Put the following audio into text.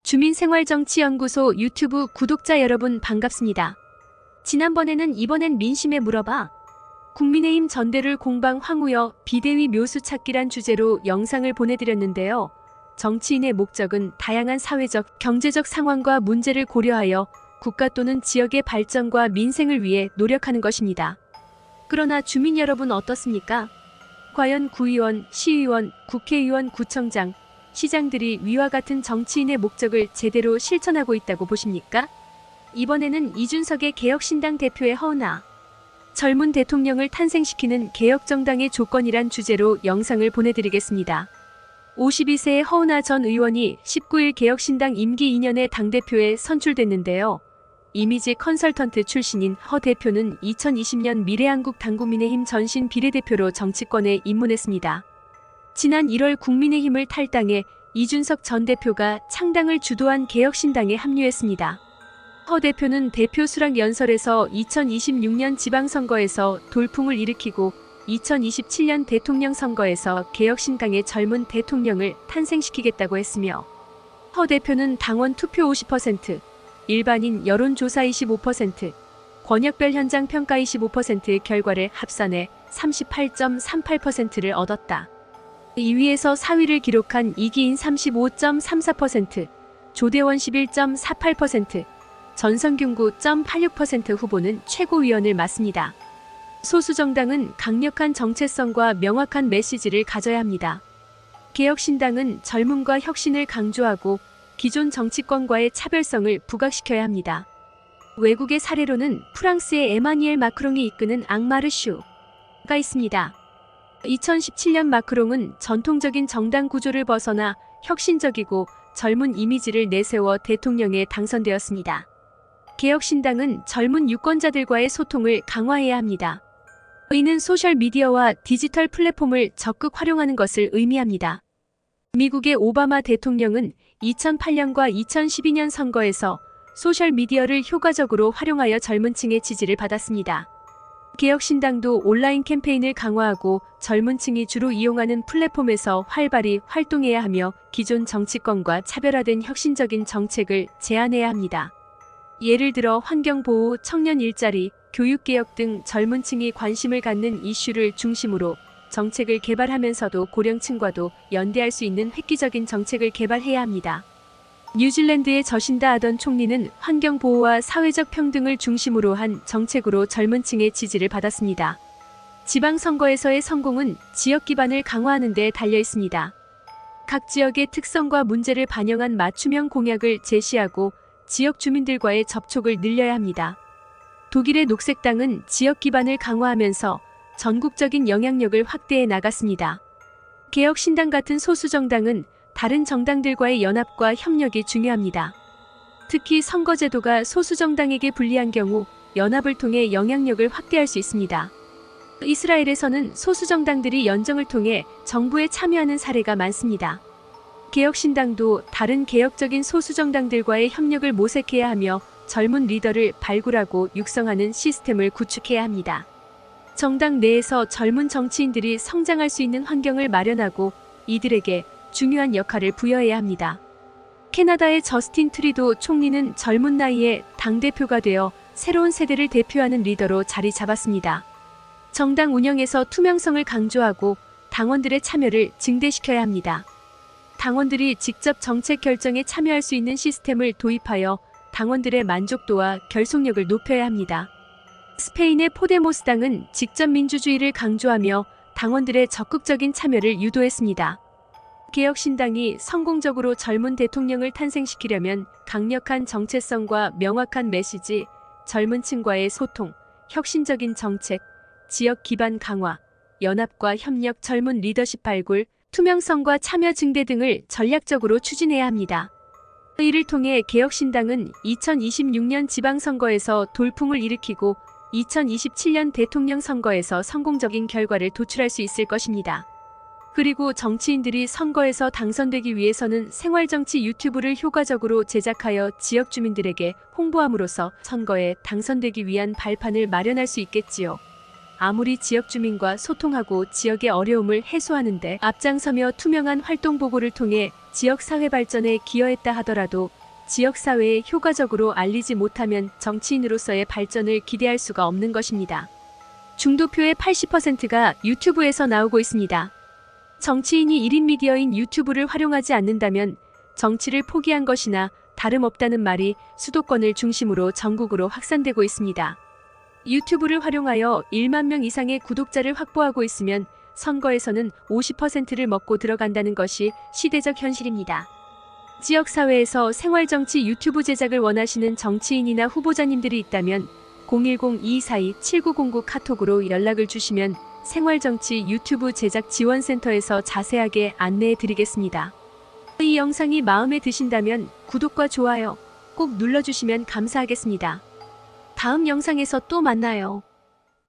주민생활정치연구소 유튜브 구독자 여러분 반갑습니다. 지난번에는 이번엔 민심에 물어봐. 국민의힘 전대를 공방 황우여 비대위 묘수 찾기란 주제로 영상을 보내드렸는데요. 정치인의 목적은 다양한 사회적, 경제적 상황과 문제를 고려하여 국가 또는 지역의 발전과 민생을 위해 노력하는 것입니다. 그러나 주민 여러분 어떻습니까? 과연 구의원, 시의원, 국회의원, 구청장, 시장들이 위와 같은 정치인의 목적을 제대로 실천하고 있다고 보십니까? 이번에는 이준석의 개혁신당 대표의 허은하, 젊은 대통령을 탄생시키는 개혁정당의 조건이란 주제로 영상을 보내드리겠습니다. 52세의 허은하 전 의원이 19일 개혁신당 임기 2년의 당대표에 선출됐는데요. 이미지 컨설턴트 출신인 허 대표는 2020년 미래한국 당국민의힘 전신 비례대표로 정치권에 입문했습니다. 지난 1월 국민의힘을 탈당해 이준석 전 대표가 창당을 주도한 개혁신당에 합류했습니다. 허 대표는 대표 수락 연설에서 2026년 지방선거에서 돌풍을 일으키고 2027년 대통령 선거에서 개혁신당의 젊은 대통령을 탄생시키겠다고 했으며, 허 대표는 당원 투표 50%, 일반인 여론조사 25%, 권역별 현장 평가 25%의 결과를 합산해 38.38%를 얻었다. 2위에서 4위를 기록한 이기인 35.34%, 조대원 11.48%, 전성균 9.86% 후보는 최고위원을 맡습니다. 소수정당은 강력한 정체성과 명확한 메시지를 가져야 합니다. 개혁신당은 젊음과 혁신을 강조하고 기존 정치권과의 차별성을 부각시켜야 합니다. 외국의 사례로는 프랑스의 에마니엘 마크롱이 이끄는 앙마르슈가 있습니다. 2017년 마크롱은 전통적인 정당 구조를 벗어나 혁신적이고 젊은 이미지를 내세워 대통령에 당선되었습니다. 개혁신당은 젊은 유권자들과의 소통을 강화해야 합니다. 이는 소셜미디어와 디지털 플랫폼을 적극 활용하는 것을 의미합니다. 미국의 오바마 대통령은 2008년과 2012년 선거에서 소셜미디어를 효과적으로 활용하여 젊은 층의 지지를 받았습니다. 개혁신당도 온라인 캠페인을 강화하고 젊은 층이 주로 이용하는 플랫폼에서 활발히 활동해야 하며 기존 정치권과 차별화된 혁신적인 정책을 제안해야 합니다. 예를 들어 환경보호, 청년 일자리, 교육개혁 등 젊은 층이 관심을 갖는 이슈를 중심으로 정책을 개발하면서도 고령층과도 연대할 수 있는 획기적인 정책을 개발해야 합니다. 뉴질랜드의 저신다 아던 총리는 환경보호와 사회적 평등을 중심으로 한 정책으로 젊은 층의 지지를 받았습니다. 지방선거에서의 성공은 지역 기반을 강화하는 데 달려 있습니다. 각 지역의 특성과 문제를 반영한 맞춤형 공약을 제시하고 지역 주민들과의 접촉을 늘려야 합니다. 독일의 녹색당은 지역 기반을 강화하면서 전국적인 영향력을 확대해 나갔습니다. 개혁신당 같은 소수정당은 다른 정당들과의 연합과 협력이 중요합니다. 특히 선거제도가 소수정당에게 불리한 경우 연합을 통해 영향력을 확대할 수 있습니다. 이스라엘에서는 소수정당들이 연정을 통해 정부에 참여하는 사례가 많습니다. 개혁신당도 다른 개혁적인 소수정당들과의 협력을 모색해야 하며 젊은 리더를 발굴하고 육성하는 시스템을 구축해야 합니다. 정당 내에서 젊은 정치인들이 성장할 수 있는 환경을 마련하고 이들에게 중요한 역할을 부여해야 합니다. 캐나다의 저스틴 트리도 총리는 젊은 나이에 당대표가 되어 새로운 세대를 대표하는 리더로 자리 잡았습니다. 정당 운영에서 투명성을 강조하고 당원들의 참여를 증대시켜야 합니다. 당원들이 직접 정책 결정에 참여할 수 있는 시스템을 도입하여 당원들의 만족도와 결속력을 높여야 합니다. 스페인의 포데모스 당은 직접 민주주의를 강조하며 당원들의 적극적인 참여를 유도했습니다. 개혁신당이 성공적으로 젊은 대통령을 탄생시키려면 강력한 정체성과 명확한 메시지, 젊은 층과의 소통, 혁신적인 정책, 지역 기반 강화, 연합과 협력, 젊은 리더십 발굴, 투명성과 참여 증대 등을 전략적으로 추진해야 합니다. 이를 통해 개혁신당은 2026년 지방선거에서 돌풍을 일으키고 2027년 대통령 선거에서 성공적인 결과를 도출할 수 있을 것입니다. 그리고 정치인들이 선거에서 당선되기 위해서는 생활정치 유튜브를 효과적으로 제작하여 지역 주민들에게 홍보함으로써 선거에 당선되기 위한 발판을 마련할 수 있겠지요. 아무리 지역 주민과 소통하고 지역의 어려움을 해소하는 데 앞장서며 투명한 활동 보고를 통해 지역 사회 발전에 기여했다 하더라도 지역 사회에 효과적으로 알리지 못하면 정치인으로서의 발전을 기대할 수가 없는 것입니다. 중도표의 80%가 유튜브에서 나오고 있습니다. 정치인이 1인 미디어인 유튜브를 활용하지 않는다면 정치를 포기한 것이나 다름없다는 말이 수도권을 중심으로 전국으로 확산되고 있습니다. 유튜브를 활용하여 1만 명 이상의 구독자를 확보하고 있으면 선거에서는 50%를 먹고 들어간다는 것이 시대적 현실입니다. 지역사회에서 생활정치 유튜브 제작을 원하시는 정치인이나 후보자님들이 있다면 010-2242-7909 카톡으로 연락을 주시면 생활정치 유튜브 제작 지원센터에서 자세하게 안내해 드리겠습니다. 이 영상이 마음에 드신다면 구독과 좋아요 꼭 눌러주시면 감사하겠습니다. 다음 영상에서 또 만나요.